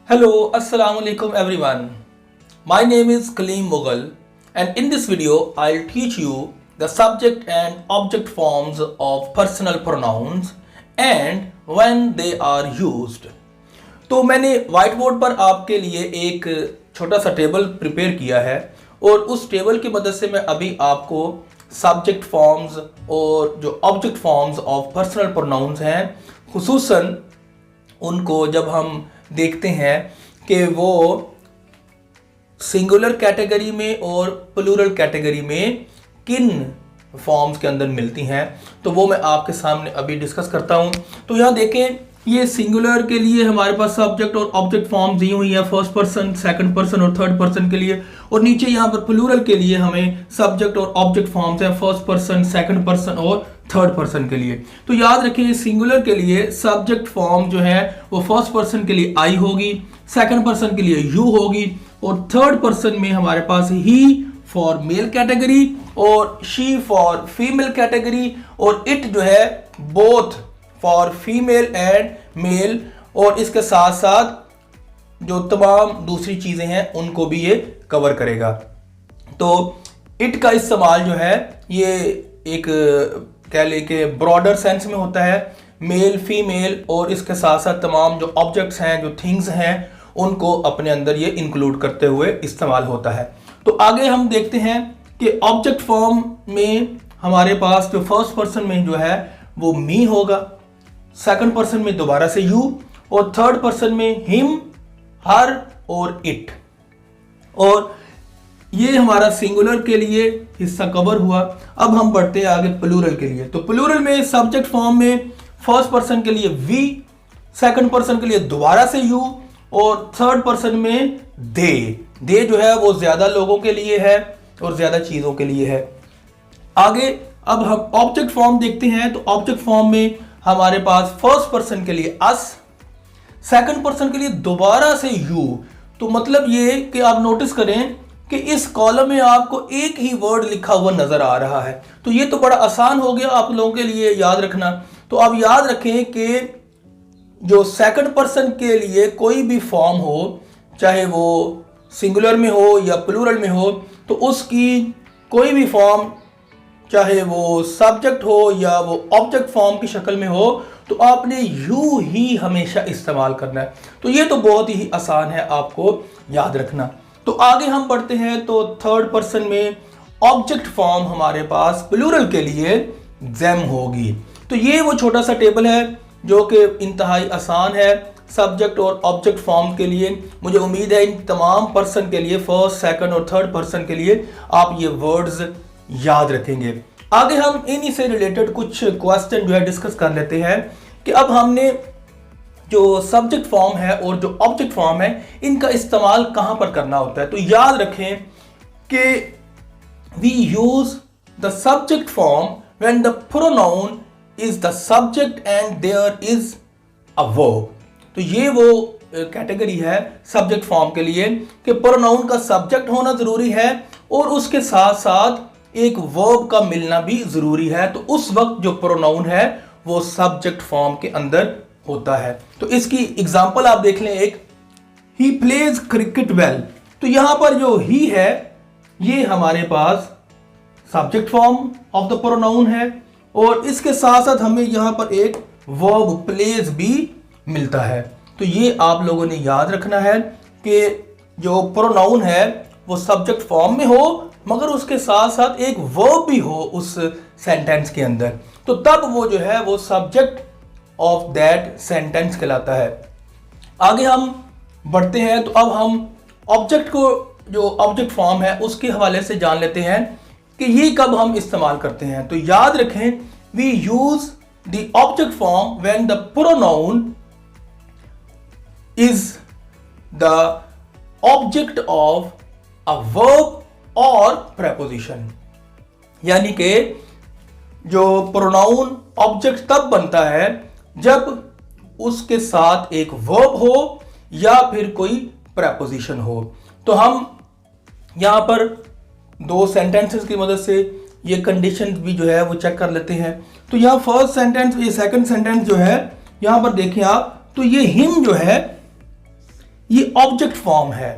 Hello, Assalamu alaikum everyone. My name is Kaleem Mughal and in this video I'll teach you the subject and object forms of personal pronouns and when they are used. तो मैंने white board पर आपके लिए एक छोटा सा table prepare किया है और उस टेबल की मदद से मैं अभी आपको सब्जेक्ट फॉर्म्स और जो object forms of personal pronouns हैं खुसूसन उनको जब हम देखते हैं कि वो सिंगुलर कैटेगरी में और प्लूरल कैटेगरी में किन फॉर्म्स के अंदर मिलती हैं तो वो मैं आपके सामने अभी डिस्कस करता हूं। तो यहाँ देखें, ये सिंगुलर के लिए हमारे पास सब्जेक्ट और ऑब्जेक्ट फॉर्म्स दी हुई है फर्स्ट पर्सन, सेकंड पर्सन और थर्ड पर्सन के लिए, और नीचे यहाँ पर प्लूरल के लिए हमें सब्जेक्ट और ऑब्जेक्ट फॉर्म्स हैं फर्स्ट पर्सन, सेकंड पर्सन और थर्ड पर्सन के लिए। तो याद रखिए, सिंगुलर के लिए सब्जेक्ट फॉर्म जो है वो फर्स्ट पर्सन के लिए आई होगी, सेकंड पर्सन के लिए यू होगी और थर्ड पर्सन में हमारे पास ही फॉर मेल कैटेगरी और शी फॉर फीमेल कैटेगरी और इट जो है both for female and male, और इसके साथ साथ जो तमाम दूसरी चीजें हैं उनको भी ये कवर करेगा। तो इट का इस्तेमाल जो है ये एक कह ले के ब्रॉडर सेंस में होता है, मेल फीमेल और इसके साथ साथ तमाम जो ऑब्जेक्ट्स हैं जो थिंग्स हैं उनको अपने अंदर ये इंक्लूड करते हुए इस्तेमाल होता है। तो आगे हम देखते हैं कि ऑब्जेक्ट फॉर्म में हमारे पास जो फर्स्ट पर्सन में जो है वो मी होगा, सेकंड पर्सन में दोबारा से यू और थर्ड पर्सन में हिम, हर और इट। और ये हमारा सिंगुलर के लिए हिस्सा कवर हुआ। अब हम बढ़ते हैं आगे प्लूरल के लिए। तो प्लूरल में सब्जेक्ट फॉर्म में फर्स्ट पर्सन के लिए वी, सेकंड पर्सन के लिए दोबारा से यू और थर्ड पर्सन में दे। दे जो है वो ज्यादा लोगों के लिए है और ज्यादा चीजों के लिए है। आगे अब हम ऑब्जेक्ट फॉर्म देखते हैं। तो ऑब्जेक्ट फॉर्म में हमारे पास फर्स्ट पर्सन के लिए अस, सेकंड पर्सन के लिए दोबारा से यू। तो मतलब ये कि आप नोटिस करें कि इस कॉलम में आपको एक ही वर्ड लिखा हुआ नजर आ रहा है। तो ये तो बड़ा आसान हो गया आप लोगों के लिए याद रखना। तो आप याद रखें कि जो सेकंड पर्सन के लिए कोई भी फॉर्म हो, चाहे वो सिंगुलर में हो या प्लूरल में हो, तो उसकी कोई भी फॉर्म चाहे वो सब्जेक्ट हो या वो ऑब्जेक्ट फॉर्म की शक्ल में हो, तो आपने यू ही हमेशा इस्तेमाल करना है। तो ये तो बहुत ही आसान है आपको याद रखना। तो आगे हम बढ़ते हैं। तो थर्ड पर्सन में ऑब्जेक्ट फॉर्म हमारे पास प्लूरल के लिए जेम होगी। तो ये वो छोटा सा टेबल है जो कि इंतहाई आसान है सब्जेक्ट और ऑब्जेक्ट फॉर्म के लिए। मुझे उम्मीद है इन तमाम पर्सन के लिए, फर्स्ट सेकंड और थर्ड पर्सन के लिए आप ये वर्ड्स याद रखेंगे। आगे हम इन्हीं से रिलेटेड कुछ क्वेश्चन जो है डिस्कस कर लेते हैं कि अब हमने जो सब्जेक्ट फॉर्म है और जो ऑब्जेक्ट फॉर्म है इनका इस्तेमाल कहां पर करना होता है। तो याद रखें कि we use the subject form when the pronoun is the subject and there is a verb. तो ये वो कैटेगरी है सब्जेक्ट फॉर्म के लिए कि प्रोनाउन का सब्जेक्ट होना जरूरी है और उसके साथ साथ एक वर्ब का मिलना भी जरूरी है। तो उस वक्त जो प्रोनाउन है वो सब्जेक्ट फॉर्म के अंदर होता है। तो इसकी एग्जांपल आप देख लें एक, ही प्लेज क्रिकेट वेल। तो यहां पर जो ही है ये हमारे पास subject form of the pronoun है और इसके साथ साथ हमें यहां पर एक वर्ब प्लेज भी मिलता है। तो ये आप लोगों ने याद रखना है कि जो प्रोनाउन है वो सब्जेक्ट फॉर्म में हो मगर उसके साथ साथ एक वर्ब भी हो उस सेंटेंस के अंदर, तो तब वो जो है वो सब्जेक्ट ऑफ दैट सेंटेंस कहलाता है। आगे हम बढ़ते हैं। तो अब हम ऑब्जेक्ट को, जो ऑब्जेक्ट फॉर्म है उसके हवाले से जान लेते हैं कि ये कब हम इस्तेमाल करते हैं। तो याद रखें, we use the object form when the pronoun is the object of a verb और प्रेपोजिशन। यानी कि जो प्रोनाउन ऑब्जेक्ट तब बनता है जब उसके साथ एक वर्ब हो या फिर कोई प्रेपोजिशन हो। तो हम यहां पर दो सेंटेंसेस की मदद से ये कंडीशन भी जो है वो चेक कर लेते हैं। तो यहाँ फर्स्ट सेंटेंस, ये सेकंड सेंटेंस जो है यहां पर देखें आप, तो ये हिम जो है ये ऑब्जेक्ट फॉर्म है।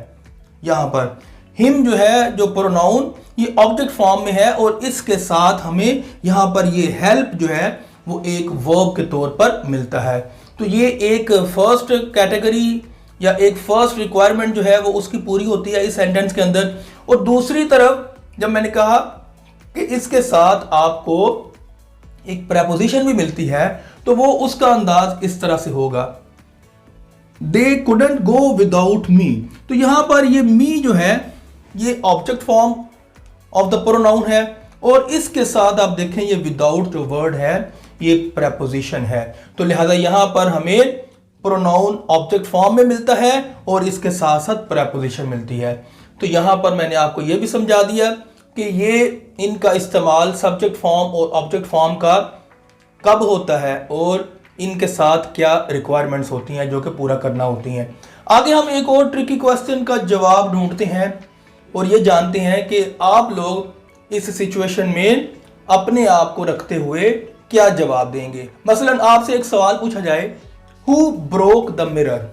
यहाँ पर हिम जो है, जो प्रोनाउन, ये ऑब्जेक्ट फॉर्म में है और इसके साथ हमें यहाँ पर ये हेल्प जो है वो एक वर्ब के तौर पर मिलता है। तो ये एक फर्स्ट कैटेगरी या एक फर्स्ट रिक्वायरमेंट जो है वो उसकी पूरी होती है इस सेंटेंस के अंदर। और दूसरी तरफ जब मैंने कहा कि इसके साथ आपको एक प्रेपोजिशन भी मिलती है, तो वो उसका अंदाज इस तरह से होगा, they couldn't go without me. तो यहां पर ये मी जो है ये object form of the pronoun है और इसके साथ आप देखें ये विदाउट जो वर्ड है ये प्रेपोजिशन है। तो लिहाजा यहां पर हमें प्रोनाउन ऑब्जेक्ट फॉर्म में मिलता है और इसके साथ साथ प्रेपोजिशन मिलती है। तो यहां पर मैंने आपको ये भी समझा दिया कि ये इनका इस्तेमाल सब्जेक्ट फॉर्म और ऑब्जेक्ट फॉर्म का कब होता है और इनके साथ क्या रिक्वायरमेंट्स होती हैं जो कि पूरा करना होती हैं। आगे हम एक और ट्रिकी क्वेश्चन का जवाब ढूंढते हैं और ये जानते हैं कि आप लोग इस सिचुएशन में अपने आप को रखते हुए क्या जवाब देंगे। मसलन आपसे एक सवाल पूछा जाए, हु ब्रोक द मिरर,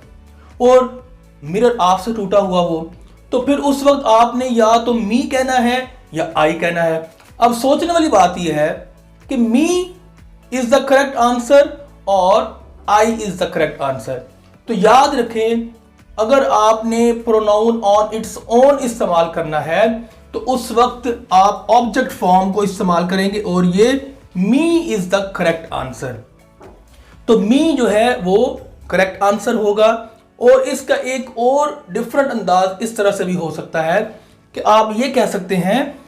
और मिरर आपसे टूटा हुआ हो, तो फिर उस वक्त आपने या तो मी कहना है या आई कहना है। अब सोचने वाली बात यह है कि me is the correct answer और I is the correct answer. तो याद रखें, अगर आपने प्रोनाउन ऑन इट्स ओन इस्तेमाल करना है तो उस वक्त आप ऑब्जेक्ट फॉर्म को इस्तेमाल करेंगे और ये me is the correct answer. तो मी जो है वो करेक्ट आंसर होगा। और इसका एक और डिफरेंट अंदाज इस तरह से भी हो सकता है कि आप ये कह सकते हैं,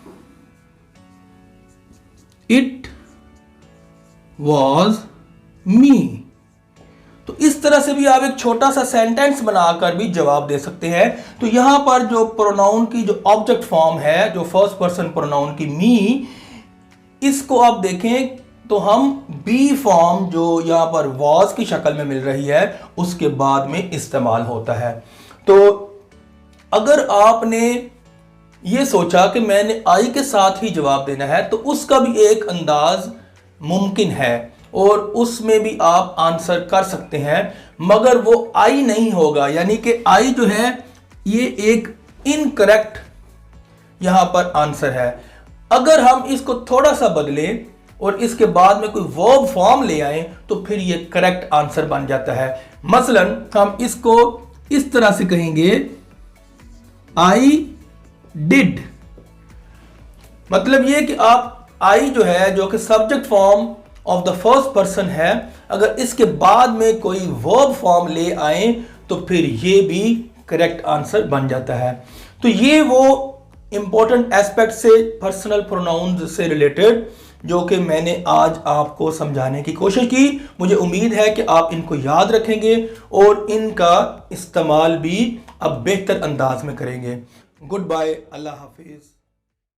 इट वॉज मी। तो इस तरह से भी आप एक छोटा सा सेंटेंस बनाकर भी जवाब दे सकते हैं। तो यहां पर जो प्रोनाउन की जो ऑब्जेक्ट फॉर्म है, जो फर्स्ट पर्सन प्रोनाउन की मी, इसको आप देखें तो हम बी फॉर्म जो यहां पर वॉज की शक्ल में मिल रही है उसके बाद में इस्तेमाल होता है। तो अगर आपने ये सोचा कि मैंने आई के साथ ही जवाब देना है तो उसका भी एक अंदाज मुमकिन है और उसमें भी आप आंसर कर सकते हैं, मगर वो आई नहीं होगा। यानी कि आई जो है ये एक इनकरेक्ट यहां पर आंसर है। अगर हम इसको थोड़ा सा बदलें और इसके बाद में कोई वर्ब फॉर्म ले आए तो फिर ये करेक्ट आंसर बन जाता है। मसलन हम इसको इस तरह से कहेंगे, आई डिड। मतलब ये कि आप आई जो है, जो कि subject form of the first person है, अगर इसके बाद में कोई वर्ब फॉर्म ले आए तो फिर ये भी करेक्ट आंसर बन जाता है। तो ये वो इंपॉर्टेंट एस्पेक्ट से पर्सनल प्रोनाउंस से रिलेटेड जो कि मैंने आज आपको समझाने की कोशिश की। मुझे उम्मीद है कि आप इनको याद रखेंगे और इनका इस्तेमाल भी अब बेहतर अंदाज में करेंगे। गुड बाय, अल्लाह हाफिज।